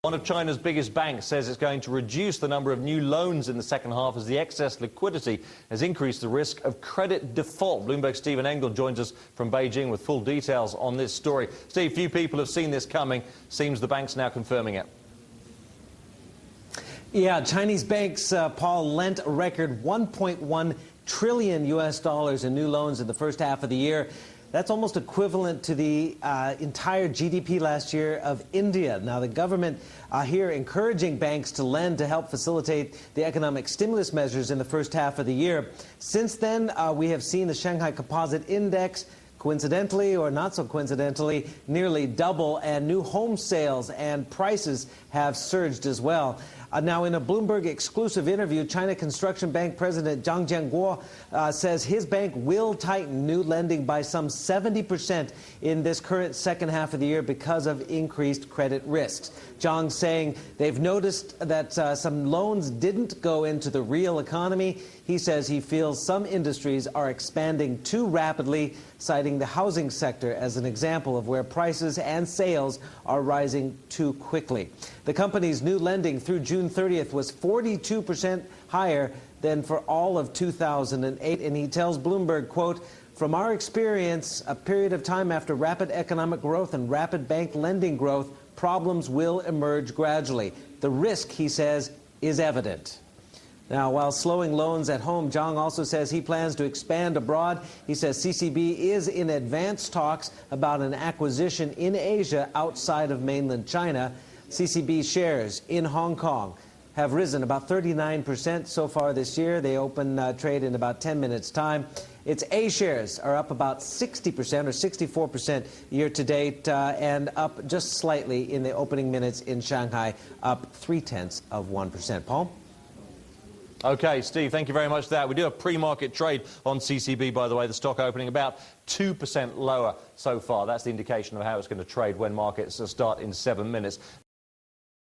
One of China's biggest banks says it's going to reduce the number of new loans in the second half as the excess liquidity has increased the risk of credit default. Bloomberg's Stephen Engel joins us from Beijing with full details on this story. Steve, few people have seen this coming. Seems the bank's now confirming it. Yeah, Chinese banks, Paul, lent a record $1.1 trillion in new loans in the first half of the year. That's almost equivalent to the entire GDP last year of India. Now, the government here encouraging banks to lend to help facilitate the economic stimulus measures in the first half of the year. Since then, we have seen the Shanghai Composite Index, coincidentally or not so coincidentally, nearly double, and new home sales and prices have surged as well. Now, in a Bloomberg exclusive interview, China Construction Bank President Zhang Jianguo says his bank will tighten new lending by some 70% in this current second half of the year because of increased credit risks. Zhang saying they've noticed that some loans didn't go into the real economy. He says he feels some industries are expanding too rapidly, citing the housing sector as an example of where prices and sales are rising too quickly. The company's new lending through June 30th was 42% higher than for all of 2008. And he tells Bloomberg, quote, "From our experience, a period of time after rapid economic growth and rapid bank lending growth, problems will emerge gradually. The risk," he says, "is evident." Now, while slowing loans at home, Zhang also says he plans to expand abroad. He says CCB is in advanced talks about an acquisition in Asia outside of mainland China. CCB shares in Hong Kong have risen about 39% so far this year. They open trade in about 10 minutes' time. Its A shares are up about 60% or 64% year to date and up just slightly in the opening minutes in Shanghai, up 0.3%. Paul? OK, Steve, thank you very much for that. We do have pre-market trade on CCB, by the way. The stock opening about 2% lower so far. That's the indication of how it's going to trade when markets start in 7 minutes.